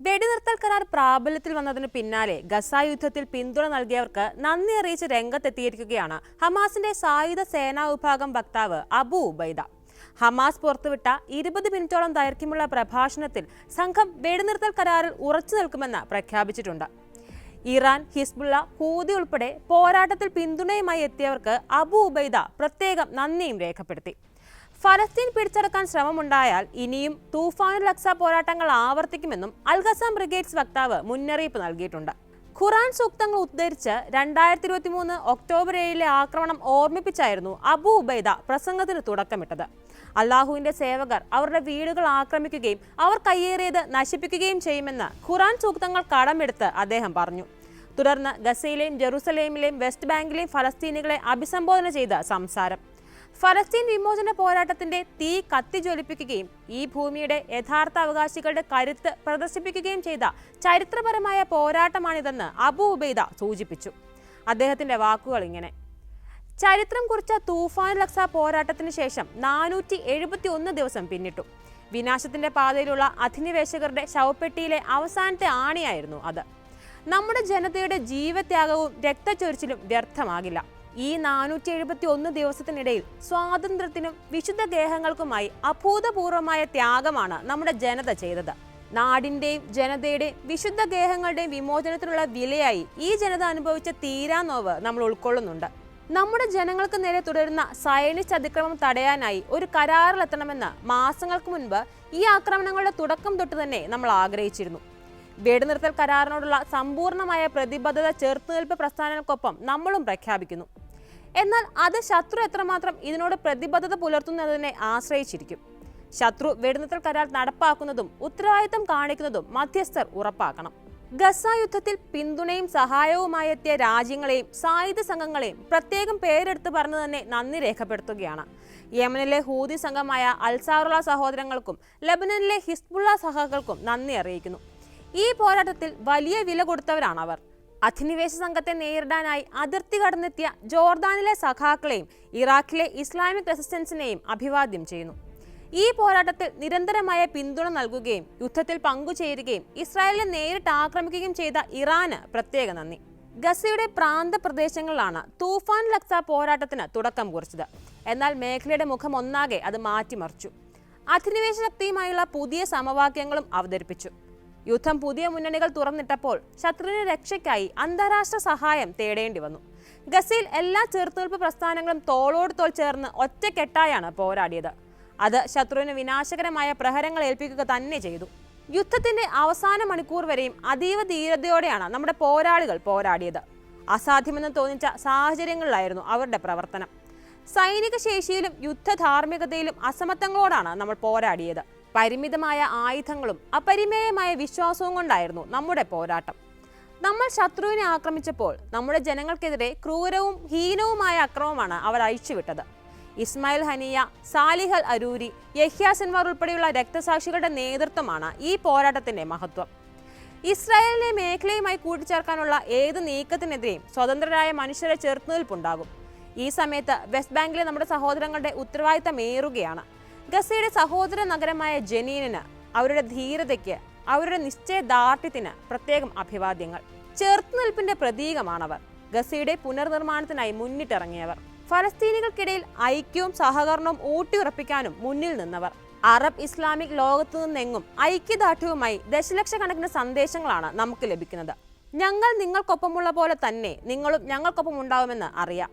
വെടിനിർത്തൽ കരാർ പ്രാബല്യത്തിൽ വന്നതിന് പിന്നാലെ ഗസ യുദ്ധത്തിൽ പിന്തുണ നൽകിയവർക്ക് നന്ദി അറിയിച്ച് രംഗത്തെത്തിയിരിക്കുകയാണ് ഹമാസിന്റെ സായുധ സേനാ വിഭാഗം വക്താവ് അബു ഉബൈദ. ഹമാസ് പുറത്തുവിട്ട 20 മിനിറ്റോളം ദൈർഘ്യമുള്ള പ്രഭാഷണത്തിൽ സംഘം വെടിനിർത്തൽ കരാറിൽ ഉറച്ചു നിൽക്കുമെന്ന് പ്രഖ്യാപിച്ചിട്ടുണ്ട്. ഇറാൻ, ഹിസ്ബുള്ള, ഹൂതി ഉൾപ്പെടെ പോരാട്ടത്തിൽ പിന്തുണയുമായി എത്തിയവർക്ക് അബു ഉബൈദ പ്രത്യേകം നന്ദിയും രേഖപ്പെടുത്തി. ഫലസ്തീൻ പിടിച്ചെടുക്കാൻ ശ്രമമുണ്ടായാൽ ഇനിയും തൂഫാനുൽ അക്സ പോരാട്ടങ്ങൾ ആവർത്തിക്കുമെന്നും അൽ ഖസാം ബ്രിഗേഡ്സ് വക്താവ് മുന്നറിയിപ്പ് നൽകിയിട്ടുണ്ട്. ഖുറാൻ സൂക്തങ്ങൾ ഉദ്ധരിച്ച് 2023 ഒക്ടോബർ 7 ആക്രമണം ഓർമ്മിപ്പിച്ചായിരുന്നു അബു ഉബൈദ പ്രസംഗത്തിന് തുടക്കമിട്ടത്. അള്ളാഹുവിന്റെ സേവകർ അവരുടെ വീടുകൾ ആക്രമിക്കുകയും അവർ കയ്യേറിയത് നശിപ്പിക്കുകയും ചെയ്യുമെന്ന് ഖുറാൻ സൂക്തങ്ങൾ കടമെടുത്ത് അദ്ദേഹം പറഞ്ഞു. തുടർന്ന് ഗസയിലെയും ജെറുസലേമിലെയും വെസ്റ്റ് ബാങ്കിലെയും ഫലസ്തീനികളെ അഭിസംബോധന ചെയ്ത സംസാരം ഫലസ്തീൻ വിമോചന പോരാട്ടത്തിന്റെ തീ കത്തിജ്വലിപ്പിക്കുകയും ഈ ഭൂമിയുടെ യഥാർത്ഥ അവകാശികളുടെ കരുത്ത് പ്രദർശിപ്പിക്കുകയും ചെയ്ത ചരിത്രപരമായ പോരാട്ടമാണിതെന്ന് അബു ഉബൈദ സൂചിപ്പിച്ചു. അദ്ദേഹത്തിന്റെ വാക്കുകൾ ഇങ്ങനെ: ചരിത്രം കുറിച്ച തൂഫാനുൽ അക്സ പോരാട്ടത്തിന് ശേഷം 471 ദിവസം പിന്നിട്ടു. വിനാശത്തിന്റെ പാതയിലുള്ള അധിനിവേശകരുടെ ശവപ്പെട്ടിയിലെ അവസാനത്തെ ആണിയായിരുന്നു അത്. നമ്മുടെ ജനതയുടെ ജീവത്യാഗവും രക്തച്ചൊരിച്ചിലും വ്യർത്ഥമാകില്ല. ഈ 471 ദിവസത്തിനിടയിൽ സ്വാതന്ത്ര്യത്തിനും വിശുദ്ധ ഗേഹങ്ങൾക്കുമായി അഭൂതപൂർവമായ ത്യാഗമാണ് നമ്മുടെ ജനത ചെയ്തത്. നാടിന്റെയും ജനതയുടെയും വിശുദ്ധ ഗേഹങ്ങളുടെയും വിമോചനത്തിനുള്ള വിലയായി ഈ ജനത അനുഭവിച്ച തീരാനോവ് നമ്മൾ ഉൾക്കൊള്ളുന്നുണ്ട്. നമ്മുടെ ജനങ്ങൾക്ക് നേരെ തുടരുന്ന സയനിസ്റ്റ് അതിക്രമം തടയാനായി ഒരു കരാറിലെത്തണമെന്ന് മാസങ്ങൾക്ക് മുൻപ് ഈ ആക്രമണങ്ങളുടെ തുടക്കം തൊട്ട് തന്നെ നമ്മൾ ആഗ്രഹിച്ചിരുന്നു. വെടിനിർത്തൽ കരാറിനോടുള്ള സമ്പൂർണമായ പ്രതിബദ്ധത ചെറുത്തുനിൽപ്പ് പ്രസ്ഥാനങ്ങൾക്കൊപ്പം നമ്മളും പ്രഖ്യാപിക്കുന്നു. എന്നാൽ അത് ശത്രു എത്രമാത്രം ഇതിനോട് പ്രതിബദ്ധത പുലർത്തുന്നതിനെ ആശ്രയിച്ചിരിക്കും. ശത്രു വെടിനിർത്തൽ കരാർ നടപ്പാക്കുന്നതും ഉത്തരവാദിത്തം കാണിക്കുന്നതും മധ്യസ്ഥർ ഉറപ്പാക്കണം. ഗസ യുദ്ധത്തിൽ പിന്തുണയും സഹായവുമായി എത്തിയ രാജ്യങ്ങളെയും സായുധ സംഘങ്ങളെയും പ്രത്യേകം പേരെടുത്ത് പറഞ്ഞു തന്നെ നന്ദി രേഖപ്പെടുത്തുകയാണ്. യമനിലെ ഹൂതി സംഘമായ അൽസാറുള്ള സഹോദരങ്ങൾക്കും ലബനനിലെ ഹിസ്ബുള്ള സഹകൾക്കും നന്ദി അറിയിക്കുന്നു. ഈ പോരാട്ടത്തിൽ വലിയ വില കൊടുത്തവരാണ് അവർ. അധിനിവേശ സംഘത്തെ നേരിടാനായി അതിർത്തി കടന്നെത്തിയ ജോർദാനിലെ സഖാക്കളെയും ഇറാഖിലെ ഇസ്ലാമിക് റെസിസ്റ്റൻസിനെയും അഭിവാദ്യം ചെയ്യുന്നു. ഈ പോരാട്ടത്തിൽ നിരന്തരമായ പിന്തുണ നൽകുകയും യുദ്ധത്തിൽ പങ്കുചേരുകയും ഇസ്രായേലിനെ നേരിട്ട് ആക്രമിക്കുകയും ചെയ്ത ഇറാന് പ്രത്യേക നന്ദി. ഗസയുടെ പ്രാന്തപ്രദേശങ്ങളിലാണ് തൂഫാനുൽ അക്സ പോരാട്ടത്തിന് തുടക്കം കുറിച്ചത്. എന്നാൽ മേഖലയുടെ മുഖം ഒന്നാകെ അത് മാറ്റിമറിച്ചു. അധിനിവേശ ശക്തിയുമായുള്ള പുതിയ സമവാക്യങ്ങളും അവതരിപ്പിച്ചു. യുദ്ധം പുതിയ മുന്നണികൾ തുറന്നിട്ടപ്പോൾ ശത്രുവിന്റെ രക്ഷയ്ക്കായി അന്താരാഷ്ട്ര സഹായം തേടേണ്ടി വന്നു. ഗസയിൽ എല്ലാ ചെറുത്തുനിൽപ്പ് പ്രസ്ഥാനങ്ങളും തോളോട് തോൾ ചേർന്ന് ഒറ്റക്കെട്ടായാണ് പോരാടിയത്. അത് ശത്രുവിന് വിനാശകരമായ പ്രഹരങ്ങൾ ഏൽപ്പിക്കുക തന്നെ ചെയ്തു. യുദ്ധത്തിന്റെ അവസാന മണിക്കൂർ വരെയും അതീവ ധീരതയോടെയാണ് നമ്മുടെ പോരാളികൾ പോരാടിയത്. അസാധ്യമെന്ന് തോന്നിച്ച സാഹചര്യങ്ങളിലായിരുന്നു അവരുടെ പ്രവർത്തനം. സൈനിക ശേഷിയിലും യുദ്ധധാർമ്മികതയിലും അസമത്വങ്ങളോടാണ് നമ്മൾ പോരാടിയത്. പരിമിതമായ ആയുധങ്ങളും അപരിമേയമായ വിശ്വാസവും കൊണ്ടായിരുന്നു നമ്മുടെ പോരാട്ടം. നമ്മൾ ശത്രുവിനെ ആക്രമിച്ചപ്പോൾ നമ്മുടെ ജനങ്ങൾക്കെതിരെ ക്രൂരവും ഹീനവുമായ അക്രമമാണ് അവർ അഴിച്ചുവിട്ടത്. ഇസ്മായിൽ ഹനിയ, സാലിഹ് അൽ അരൂരി, യഹ്യ സിൻവാർ ഉൾപ്പെടെയുള്ള രക്തസാക്ഷികളുടെ നേതൃത്വമാണ് ഈ പോരാട്ടത്തിന്റെ മഹത്വം. ഇസ്രായേലിനെ മേഖലയുമായി കൂട്ടിച്ചേർക്കാനുള്ള ഏത് നീക്കത്തിനെതിരെയും സ്വതന്ത്രരായ മനുഷ്യരെ ചെറുത്തുനിൽപ്പുണ്ടാകും. ഈ സമയത്ത് വെസ്റ്റ് ബാങ്കിലെ നമ്മുടെ സഹോദരങ്ങളുടെ ഉത്തരവാദിത്തം ഏറുകയാണ്. ഗസയുടെ സഹോദര നഗരമായ ജനീനിന്, അവരുടെ ധീരതയ്ക്ക്, അവരുടെ നിശ്ചയദാർഢ്യത്തിന് പ്രത്യേകം അഭിവാദ്യങ്ങൾ. ചെറുത്തുനിൽപ്പിന്റെ പ്രതീകമാണവർ. ഗസയുടെ പുനർനിർമ്മാണത്തിനായി മുന്നിട്ടിറങ്ങിയവർ. ഫലസ്തീനികൾക്കിടയിൽ ഐക്യവും സഹകരണവും ഊട്ടിയുറപ്പിക്കാനും മുന്നിൽ നിന്നവർ. അറബ് ഇസ്ലാമിക് ലോകത്തു നിന്നെങ്ങും ഐക്യദാർഢ്യവുമായി ദശലക്ഷക്കണക്കിന് സന്ദേശങ്ങളാണ് നമുക്ക് ലഭിക്കുന്നത്. ഞങ്ങൾ നിങ്ങൾക്കൊപ്പമുള്ള പോലെ തന്നെ നിങ്ങളും ഞങ്ങൾക്കൊപ്പം ഉണ്ടാവുമെന്ന് അറിയാം.